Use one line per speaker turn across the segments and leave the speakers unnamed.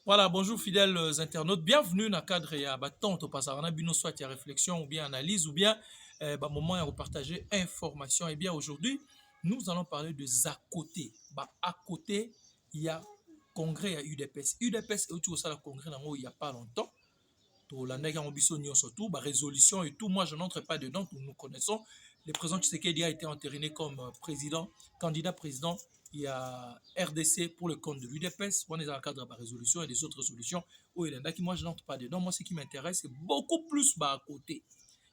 Voilà, bonjour fidèles internautes, bienvenue dans le cadre ya batonto pasarana bino soit ya réflexion ou bien analyse ou bien moment à repartager information. Et bien aujourd'hui, nous allons parler de Zakote. À côté, il y a congrès à UDPS. UDPS est autour de ça le congrès il n'y a pas longtemps. Pour la nègre en bisogno surtout, résolution et tout. Moi, je n'entre pas dedans. Nous connaissons. Le président Tshisekedi a été entériné comme président, candidat président. Il y a RDC pour le compte de l'UDPS. On est dans le cadre de la résolution et des autres résolutions. Moi, je n'entre pas dedans. Moi, ce qui m'intéresse, c'est beaucoup plus à côté.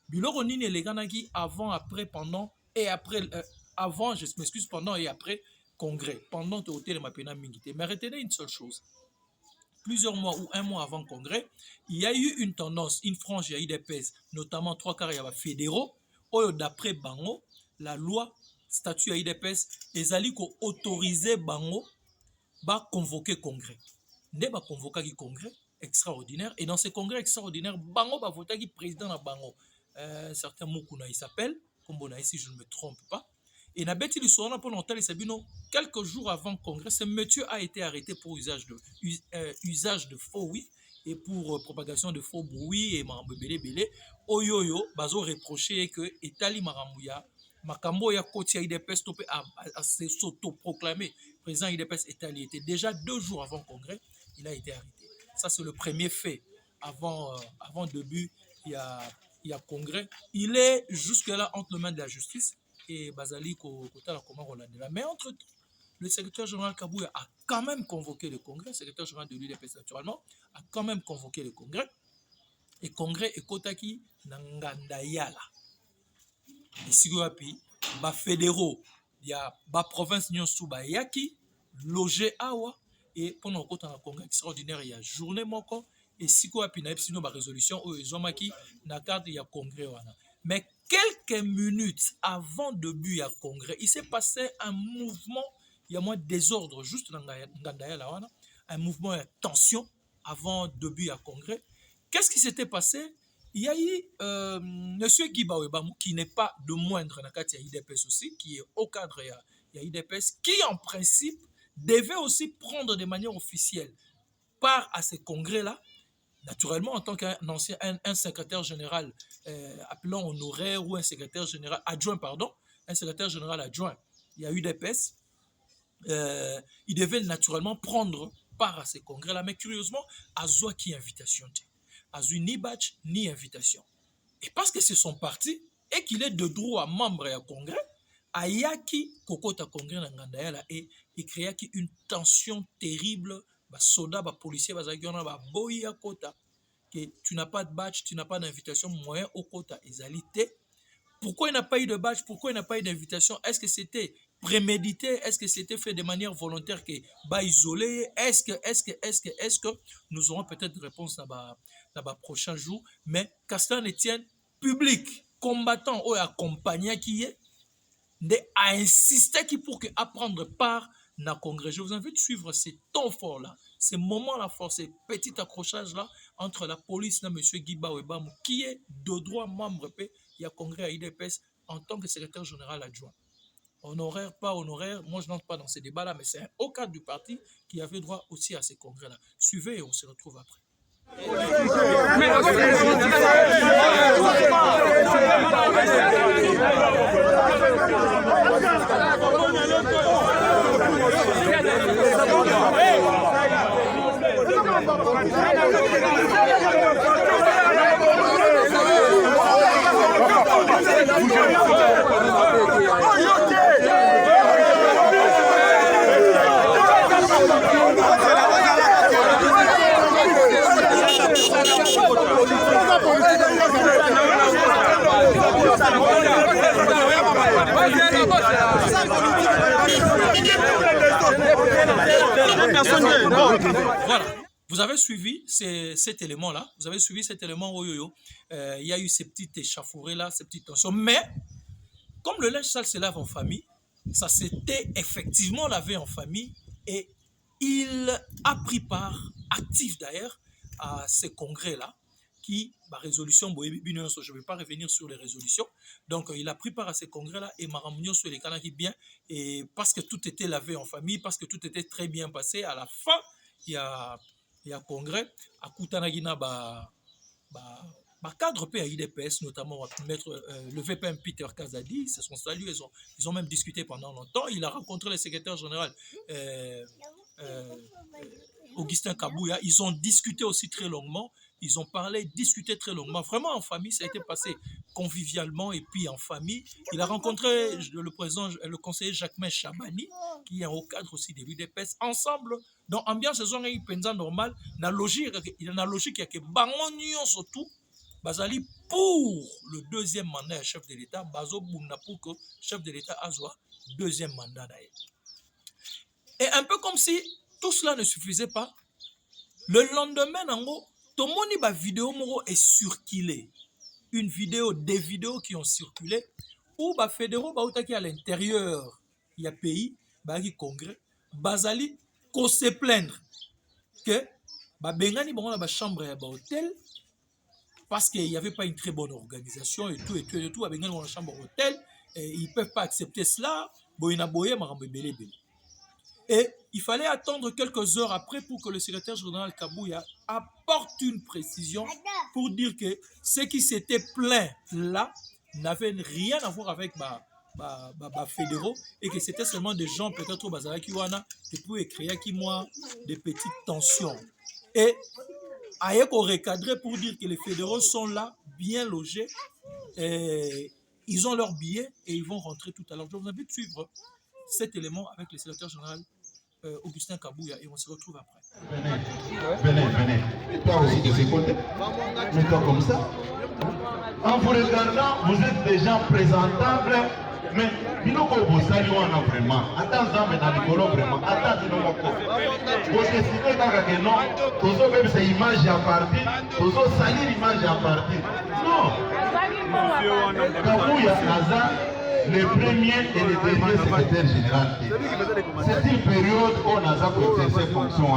Biloro Nini les Ganagi avant, après, pendant et après. Avant, je m'excuse, pendant et après congrès. Pendant le hôtel de Mapena Mingite. Mais retenez une seule chose plusieurs mois ou un mois avant le congrès, il y a eu une tendance, une frange, il y a eu des pèses, notamment trois quarts, il y a fédéraux, d'après Bango, la loi statut à IDPS, les alliés qui autorisé Bango à convoquer le congrès. Dès va convoquer le congrès extraordinaire, et dans ce congrès extraordinaire, Bango va voter le président de Bango. Certains mots il s'appelle, comme si je ne me trompe pas. Et na beti li soana pour l'entendre Sabino, quelques jours avant le congrès, ce monsieur a été arrêté pour usage de faux oui et pour propagation de faux bruits et marambo belé belé. Oyoyo, bazo reproché que Etali Maramouya, Makambo ya koti ya IDPS topé à s'auto-proclamer président IDPS Etali était déjà 2 jours avant le congrès, il a été arrêté. Ça c'est le premier fait avant début il y a congrès. Il est jusque-là entre les mains de la justice et Bazali Kotala comment Rolandela. Mais entre-temps, le secrétaire général Kabouya a quand même convoqué le congrès, le secrétaire général de l'UDPS naturellement, a quand même convoqué le congrès. Et congrès est Kotaki Nangandayala. Et si vous avez des fédéraux, il y a des provinces Yaki, logé Awa, et pendant le congrès extraordinaire, il y a journée moko, et si vous avez une résolution, ils ont marqué dans carte il y a congrès. Mais quelques minutes avant le début du congrès, il s'est passé un mouvement, il y a moins de désordre juste dans Ngandaya, un mouvement de tension avant le début du congrès. Qu'est-ce qui s'était passé? Il y a eu M. Guiba Webamou, qui n'est pas de moindre dans le IDPS aussi, qui est au cadre de IDPS, qui en principe devait aussi prendre de manière officielle part à ces congrès-là, naturellement en tant qu'un ancien, un secrétaire général appelant honoraire ou un secrétaire général adjoint, pardon, un secrétaire général adjoint, il y a eu des PES, il devait naturellement prendre part à ces congrès-là, mais curieusement, Azoua qui invitation, Azoua ni badge ni invitation. Et parce que c'est son parti et qu'il est de droit membre à congrès, Ayaki Kokota congrès na Ngandaya et il créa une tension terrible, soda, policier, boya kota, que tu n'as pas de badge, tu n'as pas d'invitation, moyen au quota, égalité. Pourquoi il n'a pas eu de badge? Pourquoi il n'a pas eu d'invitation? Est-ce que c'était prémédité? Est-ce que c'était fait de manière volontaire que isolé? Est-ce que nous aurons peut-être une réponse dans le prochain jour? Mais Castan Etienne, public, combattant ou accompagnant qui est, a insisté pour que prendre part dans le congrès. Je vous invite à suivre ces temps forts-là, ces moments-là forts, ces petits accrochages-là entre la police et M. Guiba Webam, qui est de droit membre il y a congrès à IDPS en tant que secrétaire général adjoint. Honoraire, pas honoraire, moi je n'entre pas dans ces débats-là, mais c'est un haut cadre du parti qui avait droit aussi à ces congrès-là. Suivez et on se retrouve après. Voilà. Vous avez suivi cet élément-là. Vous avez suivi cet élément. Il y a eu ces petites échauffourées-là, ces petites tensions. Mais, comme le linge sale se lave en famille, ça s'était effectivement lavé en famille et il a pris part, actif d'ailleurs, à ces congrès-là, qui, résolution, je ne vais pas revenir sur les résolutions. Donc, il a pris part à ces congrès-là et Maramounion sur les canards bien, et parce que tout était lavé en famille, parce que tout était très bien passé, à la fin, il y a et à congrès à Koutanagina cadre P à IDPS, notamment maître, le VPM Peter Kazadi, se sont salués, ils ont même discuté pendant longtemps. Il a rencontré le secrétaire général Augustin Kabouya. Ils ont discuté aussi très longuement. Ils ont discuté très longuement. Vraiment en famille, ça a été passé convivialement et puis en famille. Il a rencontré le conseiller Jacquemin Chabani, qui est au cadre aussi de l'UDPS. Ensemble, dans l'ambiance, ils ont eu une normale. La logique, il y a une logique qui est que Bangonio surtout, Bazali pour le deuxième mandat chef de l'État, Bazo Bouna pour que le chef de l'État a deuxième mandat d'ailleurs. Et un peu comme si tout cela ne suffisait pas, le lendemain, tout le monde a vidéo est circulé. Des vidéos qui ont circulé, où les fédéraux qui à l'intérieur, il y a pays, il congrès, Bazali, qu'on se plaindre que Bengani bon la chambre à hôtel parce qu'il n'y avait pas une très bonne organisation et tout, Bengani dans la chambre hôtel, et ils ne peuvent pas accepter cela, et il fallait attendre quelques heures après pour que le secrétaire général Kabouya apporte une précision pour dire que ceux qui s'étaient plaints là n'avaient rien à voir avec fédéraux et que c'était seulement des gens peut-être au Bazara Kiwana et pour créer des petites tensions. Et Ayek au recadré pour dire que les fédéraux sont là, bien logés, et ils ont leur billet et ils vont rentrer tout à l'heure. Je vous invite à suivre cet élément avec le secrétaire général Augustin Kabouya et on se retrouve après.
Venez. Et toi aussi de ce côté. Mets-toi comme ça. En vous regardant, vous êtes des gens présentables, mais Binoko vous saluez vraiment. Attends, mais dans le colo vraiment. Attends, vous décidez que non, tous autres même ces images à partir, tous autres salir l'image à partir. Non. Kabouya Naza, le premier et le dernier secrétaire général. C'est une période où on a exercé fonction.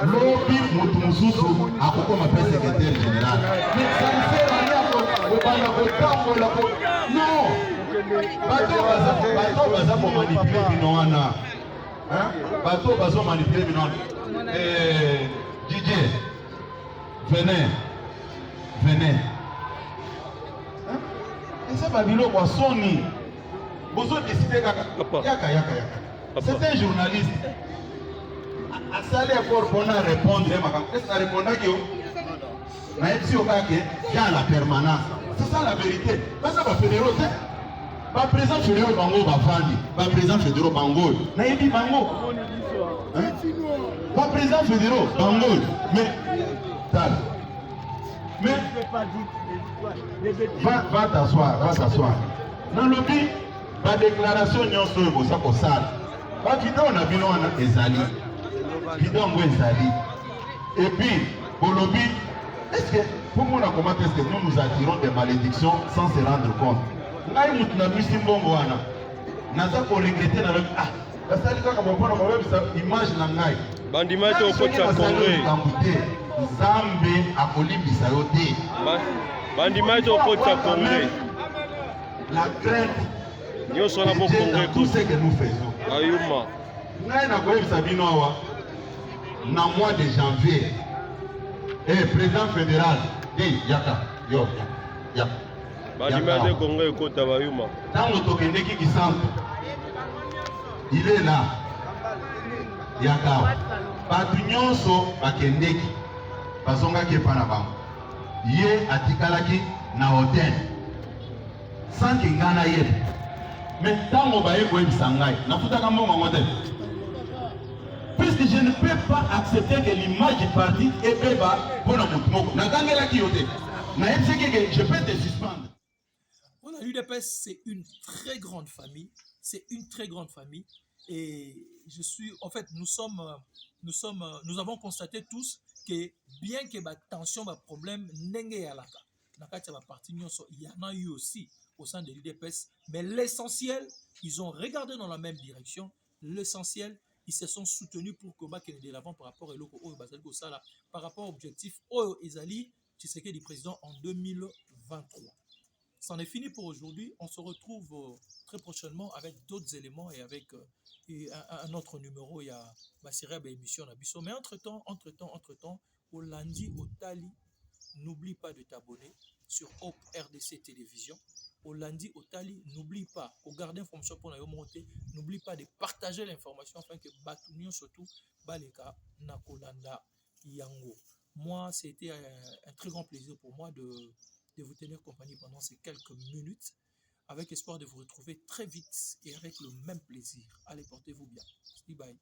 L'obi Moutoussou a beaucoup appelé secrétaire général. Mais ça ne sert à rien non. Bateau baza pour manipuler Binoana. Bateau baza pour manipuler Binoana. DJ, venez. Et ça va bilo kwa Sony. Vous avez décidé yaka. C'est un journaliste. A salé encore pour répondre. Est-ce qu'il répond à qui? Mais si on va dans la permanence. C'est ça la vérité. Parce que fédéraux, pas présent fédéraux Bango Bafandi, pas présent fédéraux Bango. Naïbi Bango. Pas présent fédéraux Bango. Mais va t'asseoir. Dans le but, la déclaration n'y a pas de ça pour ça. La vidéo on a vu on ezali. Vidéo on ezali. Et puis, pour le but, est-ce que pour moi comment est-ce que nous attirons des malédictions sans se rendre compte? Naï mutna misimbongo wana. Naza ko regretter na parce que quand on prend la image na ngai.
Bandima to ko tsa congrès.
Zambe akolimbisa yo te.
Bandima to ko tsa congrès.
La crainte.
Nous sommes là pour congrès.
Tout ce que nous faisons.
Ayuma.
Naï na koyebisa bino awa. Na mois de janvier. Président fédéral, Yaka.
Bandima de congrès ko tabayuma.
Dans l'autokénéki qui sent, il est là. Yaka. Batunyonso bakendeki. Bazonga ki panabam. Ye atikalaki na hôtel. Sans que ngana ye. Mais tant qu'on va y aller sangai, na futaka mbongo ngote. Puisque je ne peux pas accepter que l'image du parti est béba pour le mouvement. Na gangela ki yote. Na yebseke que je peux te suspendre.
Voilà, l'UDPS c'est une très grande famille. C'est une très grande famille. Et nous avons constaté tous que bien que la tension, le problème, il y en a eu aussi au sein de l'UDPS. Mais l'essentiel, ils ont regardé dans la même direction. L'essentiel, ils se sont soutenus pour combattre de l'avant par rapport par rapport au objectif Ezali Tshisekedi du président en 2023. C'en est fini pour aujourd'hui. On se retrouve très prochainement avec d'autres éléments et avec un autre numéro. Il y a Bassirab et émission Nabiso. Mais entre-temps, Au lundi, au Tali, n'oublie pas de t'abonner sur Hope RDC Télévision. Au lundi, au Tali, n'oublie pas, au gardien fonction pour la monter, n'oublie pas de partager l'information afin que Batounion surtout, Baleka, Nakolanda, Yango. Moi, c'était un très grand plaisir pour moi de vous tenir compagnie pendant ces quelques minutes, avec espoir de vous retrouver très vite et avec le même plaisir. Allez, portez-vous bien. Bye bye.